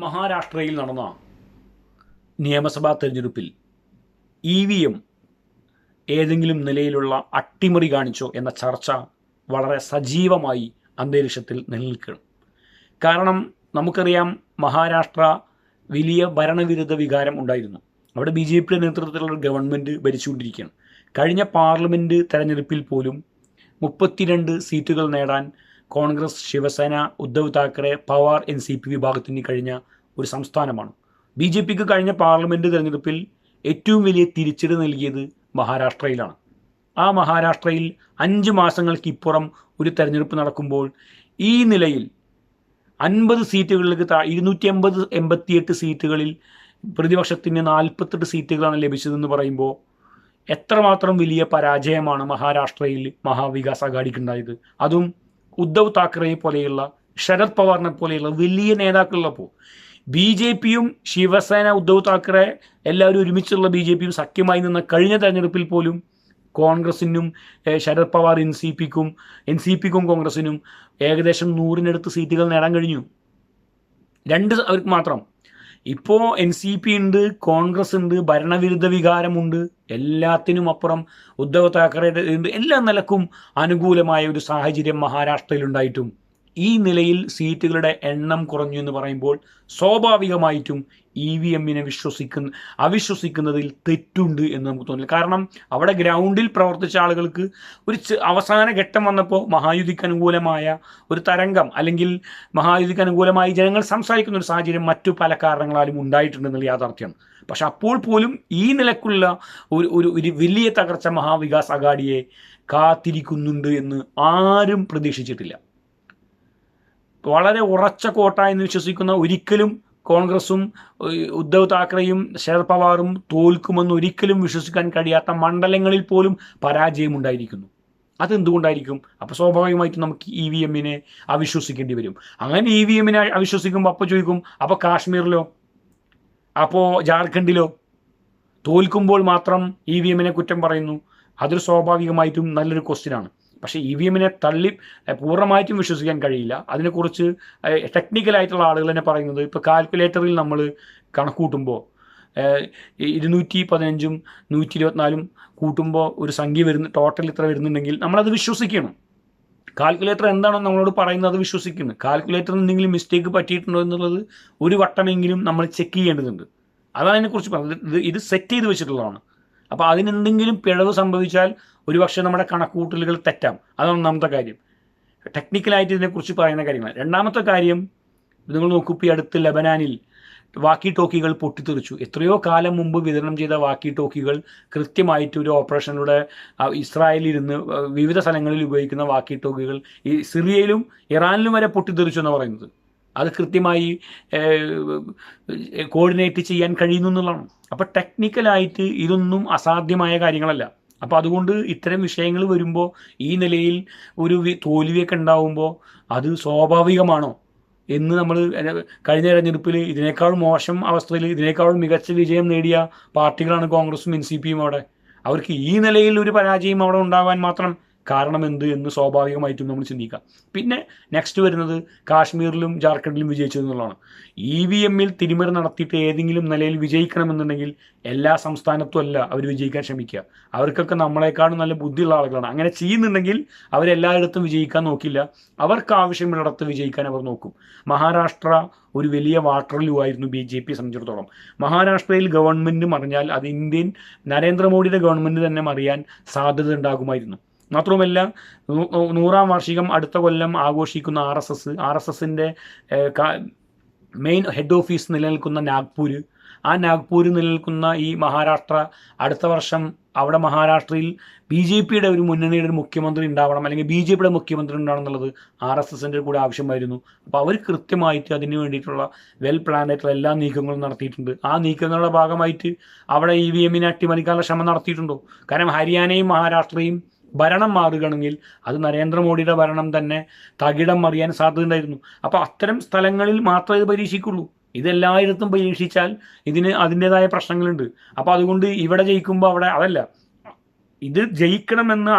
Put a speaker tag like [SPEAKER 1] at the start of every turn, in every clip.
[SPEAKER 1] മഹാരാഷ്ട്രയിൽ നടന്ന നിയമസഭാ തെരഞ്ഞെടുപ്പിൽ EVM ഏതെങ്കിലും നിലയിലുള്ള അട്ടിമറി കാണിച്ചോ എന്ന ചർച്ച വളരെ സജീവമായി അന്തരീക്ഷത്തിൽ നിലനിൽക്കണം. കാരണം നമുക്കറിയാം, മഹാരാഷ്ട്ര വലിയ ഭരണവിരുദ്ധ വികാരം ഉണ്ടായിരുന്നു. അവിടെ BJP നേതൃത്വത്തിലുള്ള ഗവൺമെൻറ് ഭരിച്ചുകൊണ്ടിരിക്കുകയാണ്. കഴിഞ്ഞ പാർലമെൻറ്റ് തെരഞ്ഞെടുപ്പിൽ പോലും 32 സീറ്റുകൾ നേടാൻ കോൺഗ്രസ്, ശിവസേന, ഉദ്ധവ് താക്കറെ, പവാർ NCP വിഭാഗത്തിന് കഴിഞ്ഞ ഒരു സംസ്ഥാനമാണ്. BJPക്ക് കഴിഞ്ഞ പാർലമെൻറ്റ് തെരഞ്ഞെടുപ്പിൽ ഏറ്റവും വലിയ തിരിച്ചടി നൽകിയത് മഹാരാഷ്ട്രയിലാണ്. ആ മഹാരാഷ്ട്രയിൽ 5 മാസങ്ങൾക്കിപ്പുറം ഒരു തെരഞ്ഞെടുപ്പ് നടക്കുമ്പോൾ ഈ നിലയിൽ 50 സീറ്റുകളിലേക്ക് 288 സീറ്റുകളിൽ പ്രതിപക്ഷത്തിന് 48 സീറ്റുകളാണ് ലഭിച്ചതെന്ന് പറയുമ്പോൾ എത്രമാത്രം വലിയ പരാജയമാണ് മഹാരാഷ്ട്രയിൽ മഹാവികാസ് അഘാഡിക്കുണ്ടായത്. അതും ഉദ്ധവ് താക്കറയെ പോലെയുള്ള, ശരത് പവാറിനെ പോലെയുള്ള വലിയ നേതാക്കളുള്ളപ്പോൾ BJPയും ശിവസേന, ഉദ്ധവ് താക്കറെ എല്ലാവരും ഒരുമിച്ചുള്ള BJPയും സഖ്യമായി നിന്ന കഴിഞ്ഞ തെരഞ്ഞെടുപ്പിൽ പോലും കോൺഗ്രസിനും ശരത് പവാർ NCPക്കും കോൺഗ്രസിനും ഏകദേശം 100-നടുത്ത് സീറ്റുകൾ നേടാൻ കഴിഞ്ഞു. 2 അവർക്ക് മാത്രം. ഇപ്പോൾ NCP ഉണ്ട്, കോൺഗ്രസ് ഉണ്ട്, ഭരണവിരുദ്ധ വികാരമുണ്ട്. എല്ലാത്തിനും അപ്പുറം ഉദ്ധവ് താക്കറയുടെ ഉണ്ട്. എല്ലാ നിലക്കും അനുകൂലമായ ഒരു സാഹചര്യം മഹാരാഷ്ട്രയിലുണ്ടായിട്ടും ഈ നിലയിൽ സീറ്റുകളുടെ എണ്ണം കുറഞ്ഞു എന്ന് പറയുമ്പോൾ സ്വാഭാവികമായിട്ടും EVMനെ അവിശ്വസിക്കുന്നതിൽ തെറ്റുണ്ട് എന്ന് നമുക്ക് തോന്നില്ല. കാരണം അവിടെ ഗ്രൗണ്ടിൽ പ്രവർത്തിച്ച ആളുകൾക്ക് ഒരു അവസാന ഘട്ടം വന്നപ്പോൾ മഹായുതിക്ക് അനുകൂലമായ ഒരു തരംഗം, അല്ലെങ്കിൽ മഹായുതിക്ക് അനുകൂലമായി ജനങ്ങൾ സംസാരിക്കുന്ന ഒരു സാഹചര്യം മറ്റു പല കാരണങ്ങളാലും ഉണ്ടായിട്ടുണ്ടെന്നുള്ള യാഥാർത്ഥ്യമാണ്. പക്ഷെ അപ്പോൾ പോലും ഈ നിലക്കുള്ള ഒരു വലിയ തകർച്ച മഹാവികാസ് അഘാഡിയെ കാത്തിരിക്കുന്നുണ്ട് എന്ന് ആരും പ്രതീക്ഷിച്ചിട്ടില്ല. വളരെ ഉറച്ച കോട്ട എന്ന് വിശ്വസിക്കുന്ന, ഒരിക്കലും കോൺഗ്രസും ഉദ്ധവ് താക്കറെയും ശരത് പവാറും തോൽക്കുമെന്ന് ഒരിക്കലും വിശ്വസിക്കാൻ കഴിയാത്ത മണ്ഡലങ്ങളിൽ പോലും പരാജയമുണ്ടായിരിക്കുന്നു. അതെന്തുകൊണ്ടായിരിക്കും? അപ്പോൾ സ്വാഭാവികമായിട്ടും നമുക്ക് EVMനെ അവിശ്വസിക്കേണ്ടി വരും. അങ്ങനെ EVMനെ അവിശ്വസിക്കുമ്പോൾ അപ്പോൾ ചോദിക്കും, അപ്പോൾ കാശ്മീരിലോ, അപ്പോൾ ജാർഖണ്ഡിലോ? തോൽക്കുമ്പോൾ മാത്രം EVMനെ കുറ്റം പറയുന്നു. അതൊരു സ്വാഭാവികമായിട്ടും നല്ലൊരു ക്വസ്റ്റ്യനാണ്. പക്ഷേ EVMനെ പൂർണ്ണമായിട്ടും വിശ്വസിക്കാൻ കഴിയില്ല. അതിനെക്കുറിച്ച് ടെക്നിക്കലായിട്ടുള്ള ആളുകൾ തന്നെ പറയുന്നത്, ഇപ്പോൾ കാൽക്കുലേറ്ററിൽ നമ്മൾ കണക്കൂട്ടുമ്പോൾ 215ഉം 124ഉം കൂട്ടുമ്പോൾ ഒരു സംഖ്യ ടോട്ടൽ ഇത്ര വരുന്നുണ്ടെങ്കിൽ നമ്മളത് വിശ്വസിക്കണം. കാൽക്കുലേറ്റർ എന്താണോ നമ്മളോട് പറയുന്നത് അത് വിശ്വസിക്കുന്നു. കാൽക്കുലേറ്ററിന് എന്തെങ്കിലും മിസ്റ്റേക്ക് പറ്റിയിട്ടുണ്ടോ എന്നുള്ളത് ഒരു വട്ടമെങ്കിലും നമ്മൾ ചെക്ക് ചെയ്യേണ്ടതുണ്ട്. അതാണ് അതിനെക്കുറിച്ച് പറഞ്ഞത്. ഇത് സെറ്റ് ചെയ്ത് വെച്ചിട്ടുള്ളതാണ്. അപ്പോൾ അതിനെന്തെങ്കിലും പിഴവ് സംഭവിച്ചാൽ ഒരുപക്ഷെ നമ്മുടെ കണക്കൂട്ടലുകൾ തെറ്റാം. അതാണ് ഒന്നാമത്തെ കാര്യം. ടെക്നിക്കലായിട്ട് ഇതിനെക്കുറിച്ച് പറയുന്ന കാര്യങ്ങൾ. രണ്ടാമത്തെ കാര്യം, നിങ്ങൾ നോക്കൂ, ഇപ്പോൾ ഈ അടുത്ത് ലബനാനിൽ വാക്കി ടോക്കികൾ പൊട്ടിത്തെറിച്ചു. എത്രയോ കാലം മുമ്പ് വിതരണം ചെയ്ത വാക്കി ടോക്കികൾ കൃത്യമായിട്ട് ഒരു ഓപ്പറേഷനിലൂടെ ഇസ്രായേലിരുന്ന് വിവിധ സ്ഥലങ്ങളിൽ ഉപയോഗിക്കുന്ന വാക്കി ടോക്കികൾ ഈ സിറിയയിലും ഇറാനിലും വരെ പൊട്ടിത്തെറിച്ചു എന്ന് പറയുന്നത്, അത് കൃത്യമായി കോർഡിനേറ്റ് ചെയ്യാൻ കഴിയുന്നു എന്നുള്ളതാണ്. അപ്പോൾ ടെക്നിക്കലായിട്ട് ഇതൊന്നും അസാധ്യമായ കാര്യങ്ങളല്ല. അപ്പോൾ അതുകൊണ്ട് ഇത്തരം വിഷയങ്ങൾ വരുമ്പോൾ ഈ നിലയിൽ ഒരു തോൽവിയൊക്കെ ഉണ്ടാവുമ്പോൾ അത് സ്വാഭാവികമാണോ എന്ന് നമ്മൾ കഴിഞ്ഞ തെരഞ്ഞെടുപ്പിൽ ഇതിനേക്കാൾ മോശം അവസ്ഥയിൽ ഇതിനേക്കാൾ മികച്ച വിജയം നേടിയ പാർട്ടികളാണ് കോൺഗ്രസും NCPയും. അവിടെ അവർക്ക് ഈ നിലയിൽ ഒരു പരാജയം അവിടെ ഉണ്ടാകാൻ മാത്രം കാരണം എന്ത് എന്ന് സ്വാഭാവികമായിട്ടും നമ്മൾ ചിന്തിക്കാം. പിന്നെ നെക്സ്റ്റ് വരുന്നത് കാശ്മീരിലും ജാർഖണ്ഡിലും വിജയിച്ചു എന്നുള്ളതാണ്. EVMൽ തിരിമറി നടത്തിയിട്ട് ഏതെങ്കിലും നിലയിൽ വിജയിക്കണമെന്നുണ്ടെങ്കിൽ എല്ലാ സംസ്ഥാനത്തും അല്ല അവർ വിജയിക്കാൻ ശ്രമിക്കുക. അവർക്കൊക്കെ നമ്മളെക്കാളും നല്ല ബുദ്ധിയുള്ള ആളുകളാണ്. അങ്ങനെ ചെയ്യുന്നുണ്ടെങ്കിൽ അവരെല്ലായിടത്തും വിജയിക്കാൻ നോക്കില്ല. അവർക്ക് ആവശ്യമുള്ളിടത്ത് വിജയിക്കാൻ അവർ നോക്കും. മഹാരാഷ്ട്ര ഒരു വലിയ വാട്ടർ ലൂ ആയിരുന്നു BJP സംബന്ധിച്ചിടത്തോളം. മഹാരാഷ്ട്രയിൽ ഗവൺമെൻറ് മറിഞ്ഞാൽ അത് നരേന്ദ്രമോദിയുടെ ഗവൺമെൻറ് തന്നെ മറിയാൻ സാധ്യത ഉണ്ടാകുമായിരുന്നു. മാത്രവുമല്ല, 100ാം വാർഷികം അടുത്ത കൊല്ലം ആഘോഷിക്കുന്ന RSSൻ്റെ മെയിൻ ഹെഡ് ഓഫീസ് നിലനിൽക്കുന്ന നാഗ്പൂർ നിലനിൽക്കുന്ന ഈ മഹാരാഷ്ട്ര അടുത്ത വർഷം അവിടെ മഹാരാഷ്ട്രയിൽ BJPയുടെ ഒരു മുന്നണിയുടെ ഒരു മുഖ്യമന്ത്രി ഉണ്ടാവണം, അല്ലെങ്കിൽ BJPയുടെ മുഖ്യമന്ത്രി ഉണ്ടാവണം എന്നുള്ളത് RSSൻ്റെ കൂടെ ആവശ്യമായിരുന്നു. അപ്പോൾ അവർ കൃത്യമായിട്ട് അതിന് വേണ്ടിയിട്ടുള്ള വെൽ പ്ലാനായിട്ടുള്ള എല്ലാ നീക്കങ്ങളും നടത്തിയിട്ടുണ്ട്. ആ നീക്കങ്ങളുടെ ഭാഗമായിട്ട് അവിടെ EVMനെ അട്ടിമറിക്കാനുള്ള ശ്രമം നടത്തിയിട്ടുണ്ടോ? കാരണം ഹരിയാനയും മഹാരാഷ്ട്രയും ഭരണം മാറുകയാണെങ്കിൽ അത് നരേന്ദ്രമോദിയുടെ ഭരണം തന്നെ തകിടം മറിയാൻ സാധ്യതയുണ്ടായിരുന്നു. അപ്പോൾ അത്തരം സ്ഥലങ്ങളിൽ മാത്രമേ ഇത് പരീക്ഷിക്കുള്ളൂ. ഇതെല്ലായിടത്തും പരീക്ഷിച്ചാൽ ഇതിന് അതിൻ്റേതായ പ്രശ്നങ്ങളുണ്ട്. അപ്പോൾ അതുകൊണ്ട് ഇവിടെ ജയിക്കുമ്പോൾ അവിടെ അതല്ല, ഇത് ജയിക്കണമെന്ന്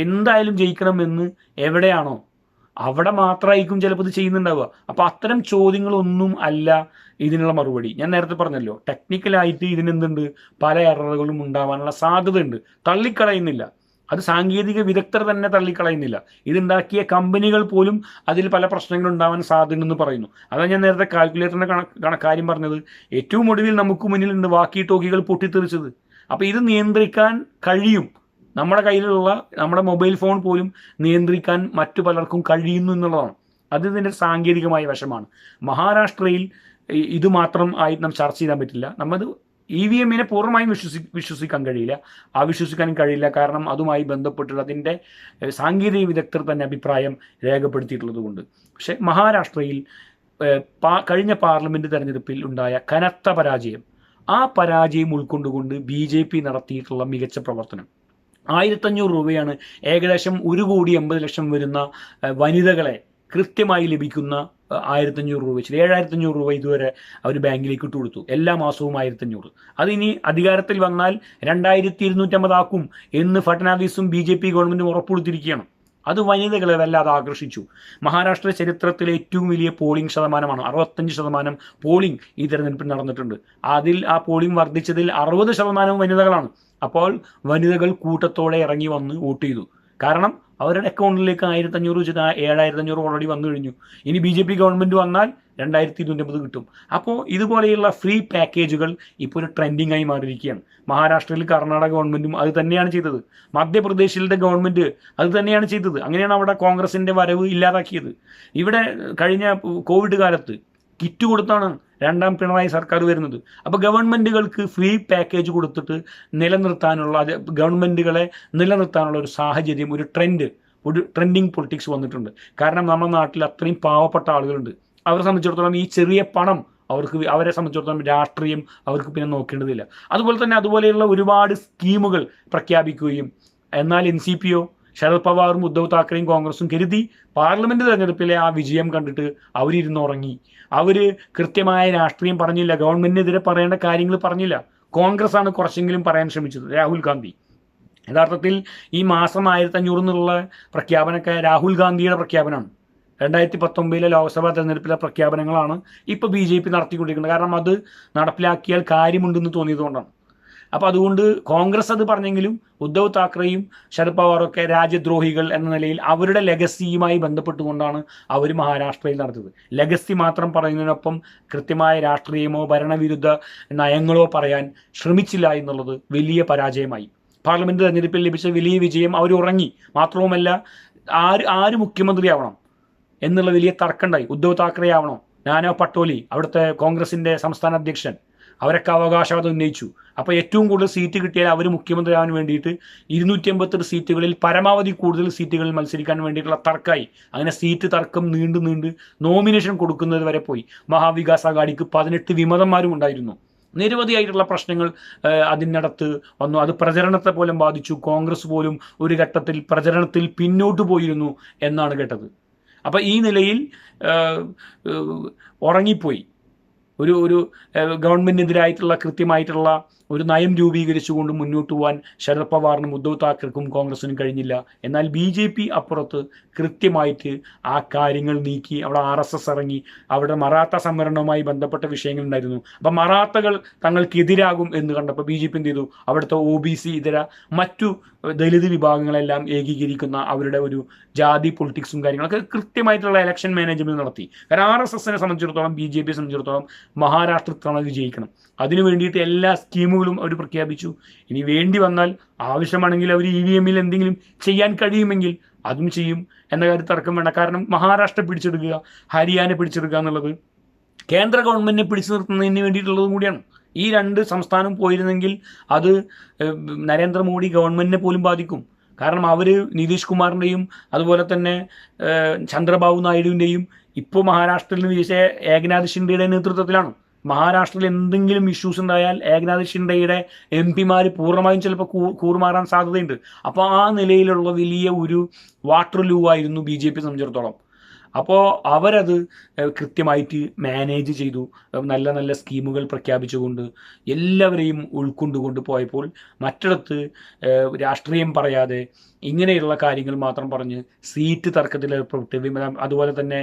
[SPEAKER 1] എന്തായാലും ജയിക്കണമെന്ന് എവിടെയാണോ അവിടെ മാത്രമായിരിക്കും ചിലപ്പോൾ ഇത് ചെയ്യുന്നുണ്ടാവുക. അപ്പോൾ അത്തരം ചോദ്യങ്ങളൊന്നും അല്ല ഇതിനുള്ള മറുപടി. ഞാൻ നേരത്തെ പറഞ്ഞല്ലോ, ടെക്നിക്കലായിട്ട് ഇതിനെന്തുണ്ട്, പല എററുകളും ഉണ്ടാവാനുള്ള സാധ്യതയുണ്ട്, തള്ളിക്കളയുന്നില്ല. അത് സാങ്കേതിക വിദഗ്ധർ തന്നെ തള്ളിക്കളയുന്നില്ല. ഇതുണ്ടാക്കിയ കമ്പനികൾ പോലും അതിൽ പല പ്രശ്നങ്ങൾ ഉണ്ടാവാൻ സാധ്യതയുണ്ടെന്ന് പറയുന്നു. അതാണ് ഞാൻ നേരത്തെ കാൽക്കുലേറ്ററിൻ്റെ കാര്യം പറഞ്ഞത്. ഏറ്റവും ഒടുവിൽ നമുക്ക് മുന്നിൽ നിന്ന് വാക്കി ടോക്കികൾ പൊട്ടിത്തെറിച്ചത്. അപ്പോൾ ഇത് നിയന്ത്രിക്കാൻ കഴിയും. നമ്മുടെ കയ്യിലുള്ള നമ്മുടെ മൊബൈൽ ഫോൺ പോലും നിയന്ത്രിക്കാൻ മറ്റു പലർക്കും കഴിയുന്നു എന്നുള്ളതാണ്. അത് ഇതിൻ്റെ സാങ്കേതികമായ വശമാണ്. മഹാരാഷ്ട്രയിൽ ഇത് മാത്രം ആയി നാം ചർച്ച ചെയ്യാൻ പറ്റില്ല. നമ്മത് EVM പൂർണ്ണമായും വിശ്വസിക്കാൻ കഴിയില്ല, അവിശ്വസിക്കാനും കഴിയില്ല. കാരണം അതുമായി ബന്ധപ്പെട്ടുള്ള അതിൻ്റെ സാങ്കേതിക വിദഗ്ധർ തന്നെ അഭിപ്രായം രേഖപ്പെടുത്തിയിട്ടുള്ളത് കൊണ്ട്. പക്ഷേ മഹാരാഷ്ട്രയിൽ കഴിഞ്ഞ പാർലമെൻറ്റ് തെരഞ്ഞെടുപ്പിൽ ഉണ്ടായ കനത്ത പരാജയം, ആ പരാജയം ഉൾക്കൊണ്ടുകൊണ്ട് BJP നടത്തിയിട്ടുള്ള മികച്ച പ്രവർത്തനം, 1500 രൂപയാണ് ഏകദേശം 1,80,00,000 വരുന്ന വനിതകളെ കൃത്യമായി ലഭിക്കുന്ന 1500 രൂപ വെച്ചിട്ട് 7500 രൂപ ഇതുവരെ അവർ ബാങ്കിലേക്ക് ഇട്ട് കൊടുത്തു. എല്ലാ മാസവും 1500. അതിനി അധികാരത്തിൽ വന്നാൽ 2250 ആക്കും എന്ന് ഫട്നാവിസും BJP ഗവൺമെൻറ്റും ഉറപ്പുകൊടുത്തിരിക്കുകയാണ്. അത് വനിതകളെ വല്ലാതെ ആകർഷിച്ചു. മഹാരാഷ്ട്ര ചരിത്രത്തിലെ ഏറ്റവും വലിയ പോളിംഗ് ശതമാനമാണ്. 65% പോളിംഗ് ഈ തെരഞ്ഞെടുപ്പിൽ നടന്നിട്ടുണ്ട്. അതിൽ ആ പോളിംഗ് വർദ്ധിച്ചതിൽ 60% വനിതകളാണ്. അപ്പോൾ വനിതകൾ കൂട്ടത്തോടെ ഇറങ്ങി വന്ന് വോട്ട് ചെയ്തു. കാരണം അവരുടെ അക്കൗണ്ടിലേക്ക് 1500 വെച്ചിട്ട് 7500 ഓൾറെഡി വന്നു കഴിഞ്ഞു. ഇനി BJP ഗവൺമെൻറ് വന്നാൽ 2250 കിട്ടും. അപ്പോൾ ഇതുപോലെയുള്ള ഫ്രീ പാക്കേജുകൾ ഇപ്പോൾ ഒരു ട്രെൻഡിങ് ആയി മാറിയിരിക്കുകയാണ്. മഹാരാഷ്ട്രയിൽ കർണാടക ഗവൺമെൻറ്റും അത് തന്നെയാണ് ചെയ്തത്. മധ്യപ്രദേശിലെ ഗവൺമെൻറ് അത് തന്നെയാണ് ചെയ്തത്. അങ്ങനെയാണ് അവിടെ കോൺഗ്രസിൻ്റെ വരവ് ഇല്ലാതാക്കിയത്. ഇവിടെ കഴിഞ്ഞ കോവിഡ് കാലത്ത് കിറ്റ് കൊടുത്താണ് രണ്ടാം പിണറായി സർക്കാർ വരുന്നത്. അപ്പോൾ ഗവൺമെൻറ്റുകൾക്ക് ഫ്രീ പാക്കേജ് കൊടുത്തിട്ട് നിലനിർത്താനുള്ള, ഗവൺമെൻറ്റുകളെ നിലനിർത്താനുള്ള ഒരു സാഹചര്യം, ഒരു ട്രെൻഡിങ് പൊളിറ്റിക്സ് വന്നിട്ടുണ്ട്. കാരണം നമ്മുടെ നാട്ടിൽ അത്രയും പാവപ്പെട്ട ആളുകളുണ്ട്. അവരെ സംബന്ധിച്ചിടത്തോളം ഈ ചെറിയ പണം അവരെ സംബന്ധിച്ചിടത്തോളം രാഷ്ട്രീയം അവർക്ക് പിന്നെ നോക്കേണ്ടതില്ല. അതുപോലെ തന്നെ അതുപോലെയുള്ള ഒരുപാട് സ്കീമുകൾ പ്രഖ്യാപിക്കുകയും, എന്നാൽ NCPയോ ശരത് പവാറും ഉദ്ധവ് താക്കറെയും കോൺഗ്രസും കരുതി പാർലമെൻറ്റ് തെരഞ്ഞെടുപ്പിലെ ആ വിജയം കണ്ടിട്ട് അവരിരുന്നുറങ്ങി. അവർ കൃത്യമായ രാഷ്ട്രീയം പറഞ്ഞില്ല, ഗവൺമെൻറ്റിനെതിരെ പറയേണ്ട കാര്യങ്ങൾ പറഞ്ഞില്ല. കോൺഗ്രസ് ആണ് കുറച്ചെങ്കിലും പറയാൻ ശ്രമിച്ചത്, രാഹുൽ ഗാന്ധി. യഥാർത്ഥത്തിൽ ഈ മാസം 1500 എന്നുള്ള പ്രഖ്യാപനമൊക്കെ രാഹുൽ ഗാന്ധിയുടെ പ്രഖ്യാപനമാണ്. 2019 ലോക്സഭാ തെരഞ്ഞെടുപ്പിലെ പ്രഖ്യാപനങ്ങളാണ് ഇപ്പോൾ BJP നടത്തിക്കൊണ്ടിരിക്കുന്നത്. കാരണം അത് നടപ്പിലാക്കിയാൽ കാര്യമുണ്ടെന്ന് തോന്നിയതുകൊണ്ടാണ്. അപ്പോൾ അതുകൊണ്ട് കോൺഗ്രസ് അത് പറഞ്ഞെങ്കിലും ഉദ്ധവ് താക്കറെയും ശരത് പവാറൊക്കെ രാജ്യദ്രോഹികൾ എന്ന നിലയിൽ അവരുടെ ലെഗസിയുമായി ബന്ധപ്പെട്ടുകൊണ്ടാണ് അവർ മഹാരാഷ്ട്രയിൽ നടത്തിയത്. ലെഗസി മാത്രം പറയുന്നതിനൊപ്പം കൃത്യമായ രാഷ്ട്രീയമോ ഭരണവിരുദ്ധ നയങ്ങളോ പറയാൻ ശ്രമിച്ചില്ല എന്നുള്ളത് വലിയ പരാജയമായി. പാർലമെൻറ്റ് തെരഞ്ഞെടുപ്പിൽ ലഭിച്ച വലിയ വിജയം അവർ ഉറങ്ങി. മാത്രവുമല്ല, ആര് മുഖ്യമന്ത്രിയാവണം എന്നുള്ള വലിയ തർക്കമുണ്ടായി. ഉദ്ധവ് താക്കറെ ആവണോ, നാനാ പട്ടോലി അവിടുത്തെ കോൺഗ്രസിൻ്റെ സംസ്ഥാന അധ്യക്ഷൻ, അവരൊക്കെ അവകാശവാദം ഉന്നയിച്ചു. അപ്പോൾ ഏറ്റവും കൂടുതൽ സീറ്റ് കിട്ടിയാൽ അവർ മുഖ്യമന്ത്രിയാവാൻ വേണ്ടിയിട്ട് 258 സീറ്റുകളിൽ പരമാവധി കൂടുതൽ സീറ്റുകളിൽ മത്സരിക്കാൻ വേണ്ടിയിട്ടുള്ള തർക്കമായി. അങ്ങനെ സീറ്റ് തർക്കം നീണ്ട് നോമിനേഷൻ കൊടുക്കുന്നത് വരെ പോയി. മഹാവികാസ് അഘാഡിക്ക് 18 വിമതന്മാരും ഉണ്ടായിരുന്നു. നിരവധിയായിട്ടുള്ള പ്രശ്നങ്ങൾ അതിനകത്ത് വന്നു. അത് പ്രചരണത്തെ പോലും ബാധിച്ചു. കോൺഗ്രസ് പോലും ഒരു ഘട്ടത്തിൽ പ്രചരണത്തിൽ പിന്നോട്ട് പോയിരുന്നു എന്നാണ് കേട്ടത്. അപ്പോൾ ഈ നിലയിൽ ഉറങ്ങിപ്പോയി. ഒരു ഗവൺമെൻറ്റിനെതിരായിട്ടുള്ള കൃത്യമായിട്ടുള്ള ഒരു നയം രൂപീകരിച്ചുകൊണ്ട് മുന്നോട്ട് പോകാൻ ശരത് പവാറിനും ഉദ്ധവ് താക്കറെക്കും കോൺഗ്രസിനും കഴിഞ്ഞില്ല. എന്നാൽ BJP അപ്പുറത്ത് കൃത്യമായിട്ട് ആ കാര്യങ്ങൾ നീക്കി. അവിടെ RSS ഇറങ്ങി. അവിടെ മറാത്ത സംവരണവുമായി ബന്ധപ്പെട്ട വിഷയങ്ങളുണ്ടായിരുന്നു. അപ്പം മറാത്തകൾ തങ്ങൾക്കെതിരാകും എന്ന് കണ്ടപ്പോൾ BJP എന്ത് ചെയ്തു, അവിടുത്തെ OBC ഇതര മറ്റു ദലിത് വിഭാഗങ്ങളെല്ലാം ഏകീകരിക്കുന്ന അവരുടെ ഒരു ജാതി പൊളിറ്റിക്സും കാര്യങ്ങളൊക്കെ കൃത്യമായിട്ടുള്ള ഇലക്ഷൻ മാനേജ്മെൻറ്റ് നടത്തി. കാരണം RSSനെ സംബന്ധിച്ചിടത്തോളം BJPയെ സംബന്ധിച്ചിടത്തോളം മഹാരാഷ്ട്രത്താണ് വിജയിക്കണം. അതിനു വേണ്ടിയിട്ട് എല്ലാ സ്കീമുകളും അവർ പ്രഖ്യാപിച്ചു. ഇനി വേണ്ടി വന്നാൽ ആവശ്യമാണെങ്കിൽ അവർ EVMൽ എന്തെങ്കിലും ചെയ്യാൻ കഴിയുമെങ്കിൽ അതും ചെയ്യും എന്ന കാര്യത്തിൽ തർക്കം വേണ്ട. കാരണം മഹാരാഷ്ട്ര പിടിച്ചെടുക്കുക, ഹരിയാന പിടിച്ചെടുക്കുക എന്നുള്ളത് കേന്ദ്ര ഗവൺമെൻറ്റിനെ പിടിച്ചു നിർത്തുന്നതിന് വേണ്ടിയിട്ടുള്ളതും കൂടിയാണ്. ഈ 2 സംസ്ഥാനം പോയിരുന്നെങ്കിൽ അത് നരേന്ദ്രമോദി ഗവൺമെൻറ്റിനെ പോലും ബാധിക്കും. കാരണം അവർ നിതീഷ് കുമാറിൻ്റെയും അതുപോലെ തന്നെ ചന്ദ്രബാബു നായിഡുവിൻ്റെയും ഇപ്പോൾ മഹാരാഷ്ട്രയിൽ നിന്ന് വിജയിച്ച ഏകനാഥ് ഷിൻഡെയുടെ നേതൃത്വത്തിലാണ്. മഹാരാഷ്ട്രയിൽ എന്തെങ്കിലും ഇഷ്യൂസ് ഉണ്ടായാൽ ഏകനാഥ് ഷിൻഡെയുടെ MP പൂർണ്ണമായും ചിലപ്പോൾ കൂറുമാറാൻ സാധ്യതയുണ്ട്. അപ്പോൾ ആ നിലയിലുള്ള വലിയ ഒരു വാട്ടർ ലൂ ആയിരുന്നു BJP സംബന്ധിച്ചിടത്തോളം. അപ്പോൾ അവരത് കൃത്യമായിട്ട് മാനേജ് ചെയ്തു. നല്ല നല്ല സ്കീമുകൾ പ്രഖ്യാപിച്ചുകൊണ്ട് എല്ലാവരെയും ഉൾക്കൊണ്ടുകൊണ്ട് പോയപ്പോൾ മറ്റിടത്ത് രാഷ്ട്രീയം പറയാതെ ഇങ്ങനെയുള്ള കാര്യങ്ങൾ മാത്രം പറഞ്ഞ് സീറ്റ് തർക്കത്തിൽ ഏർപ്പെട്ട്, അതുപോലെ തന്നെ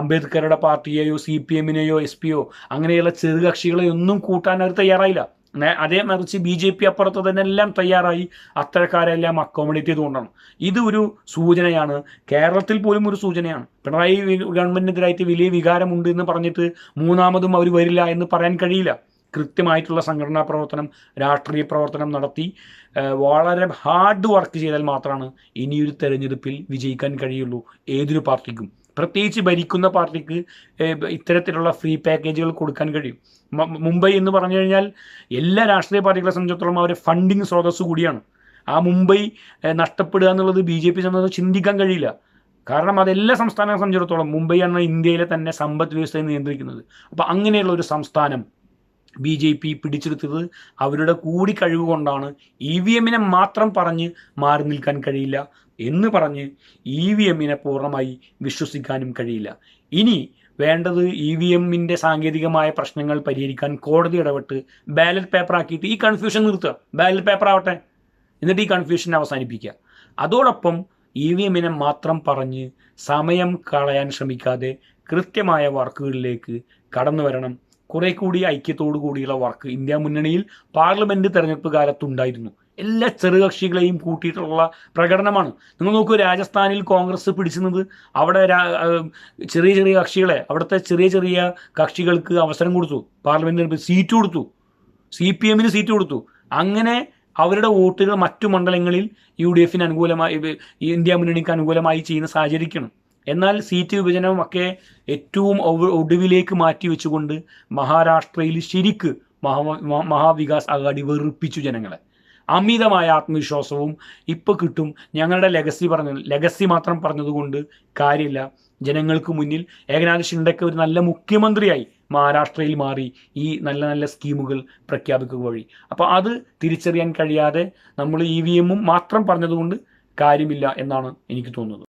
[SPEAKER 1] അംബേദ്കറുടെ പാർട്ടിയെയോ CPM-നെയോ SP-യോ അങ്ങനെയുള്ള ചെറുകക്ഷികളെ ഒന്നും കൂട്ടാൻ അവർ തയ്യാറായില്ല. അതേ മറിച്ച് BJP അപ്പുറത്ത് തന്നെ എല്ലാം തയ്യാറായി അത്തരക്കാരെല്ലാം അക്കോമഡേറ്റ് ചെയ്തുകൊണ്ടാണ്. ഇത് ഒരു സൂചനയാണ്, കേരളത്തിൽ പോലും ഒരു സൂചനയാണ്. പിണറായി ഗവൺമെന്റിനെതിരായിട്ട് വലിയ വികാരമുണ്ട് എന്ന് പറഞ്ഞിട്ട് മൂന്നാമതും അവർ വരില്ല എന്ന് പറയാൻ കഴിയില്ല. കൃത്യമായിട്ടുള്ള സംഘടനാ പ്രവർത്തനം, രാഷ്ട്രീയ പ്രവർത്തനം നടത്തി വളരെ ഹാർഡ് വർക്ക് ചെയ്താൽ മാത്രമാണ് ഇനിയൊരു തെരഞ്ഞെടുപ്പിൽ വിജയിക്കാൻ കഴിയുള്ളൂ ഏതൊരു പാർട്ടിക്കും. പ്രത്യേകിച്ച് ഭരിക്കുന്ന പാർട്ടിക്ക് ഇത്തരത്തിലുള്ള ഫ്രീ പാക്കേജുകൾ കൊടുക്കാൻ കഴിയും. മുംബൈ എന്ന് പറഞ്ഞു കഴിഞ്ഞാൽ എല്ലാ രാഷ്ട്രീയ പാർട്ടികളെ സംബന്ധിച്ചിടത്തോളം അവരുടെ ഫണ്ടിങ് സ്രോതസ് കൂടിയാണ്. ആ മുംബൈ നഷ്ടപ്പെടുക എന്നുള്ളത് BJP സംബന്ധിച്ച് ചിന്തിക്കാൻ കഴിയില്ല. കാരണം അതെല്ലാ സംസ്ഥാനങ്ങളെ സംബന്ധിച്ചിടത്തോളം മുംബൈയാണ് ഇന്ത്യയിലെ തന്നെ സമ്പദ് വ്യവസ്ഥയെ നിയന്ത്രിക്കുന്നത്. അപ്പോൾ അങ്ങനെയുള്ള ഒരു സംസ്ഥാനം BJP പിടിച്ചെടുത്തത് അവരുടെ കൂടി കഴിവ് കൊണ്ടാണ്. EVM-നെ മാത്രം പറഞ്ഞ് മാറി നിൽക്കാൻ കഴിയില്ല എന്ന് പറഞ്ഞ് EVM-നെ പൂർണ്ണമായി വിശ്വസിക്കാനും കഴിയില്ല. ഇനി വേണ്ടത് EVM-ന്റെ സാങ്കേതികമായ പ്രശ്നങ്ങൾ പരിഹരിക്കാൻ കോടതി ഇടപെട്ട് ബാലറ്റ് പേപ്പർ ആക്കിയിട്ട് ഈ കൺഫ്യൂഷൻ നിർത്തുക. ബാലറ്റ് പേപ്പർ ആവട്ടെ, എന്നിട്ട് ഈ കൺഫ്യൂഷൻ അവസാനിപ്പിക്കുക. അതോടൊപ്പം EVM-നെ മാത്രം പറഞ്ഞ് സമയം കളയാൻ ശ്രമിക്കാതെ കൃത്യമായ വർക്കുകളിലേക്ക് കടന്നു വരണം. കുറെ കൂടി ഐക്യത്തോടു കൂടിയുള്ള വർക്ക് ഇന്ത്യ മുന്നണിയിൽ പാർലമെന്റ് തെരഞ്ഞെടുപ്പ് കാലത്തുണ്ടായിരുന്നു. എല്ലാ ചെറുകക്ഷികളെയും കൂട്ടിയിട്ടുള്ള പ്രകടനമാണ്. നിങ്ങൾ നോക്കൂ, രാജസ്ഥാനിൽ കോൺഗ്രസ് പിടിച്ചുന്നത് അവിടെ ചെറിയ ചെറിയ കക്ഷികളെ, അവിടുത്തെ ചെറിയ ചെറിയ കക്ഷികൾക്ക് അവസരം കൊടുത്തു, പാർലമെന്റ് സീറ്റ് കൊടുത്തു, CPM-ന് സീറ്റ് കൊടുത്തു. അങ്ങനെ അവരുടെ വോട്ടുകൾ മറ്റു മണ്ഡലങ്ങളിൽ UDF-ന് അനുകൂലമായി, ഇന്ത്യ മുന്നണിക്ക് അനുകൂലമായി ചെയ്യുന്ന സാഹചര്യമാണ്. എന്നാൽ സീറ്റ് വിഭജനം ഒക്കെ ഏറ്റവും ഒടുവിലേക്ക് മാറ്റി വെച്ചുകൊണ്ട് മഹാരാഷ്ട്രയിൽ ശരിക്ക് മഹാവികാസ് അഘാടി വെറുപ്പിച്ചു ജനങ്ങളെ. അമിതമായ ആത്മവിശ്വാസവും ഇപ്പോൾ കിട്ടും. ഞങ്ങളുടെ ലെഗസി മാത്രം പറഞ്ഞതുകൊണ്ട് കാര്യമില്ല. ജനങ്ങൾക്ക് മുന്നിൽ ഏകനാഥ് ഷിൻഡെക്ക് ഒരു നല്ല മുഖ്യമന്ത്രിയായി മഹാരാഷ്ട്രയിൽ മാറി ഈ നല്ല നല്ല സ്കീമുകൾ പ്രഖ്യാപിക്കുക വഴി. അപ്പോൾ അത് തിരിച്ചറിയാൻ കഴിയാതെ നമ്മൾ EVM-ഉം മാത്രം പറഞ്ഞതുകൊണ്ട് കാര്യമില്ല എന്നാണ് എനിക്ക് തോന്നുന്നത്.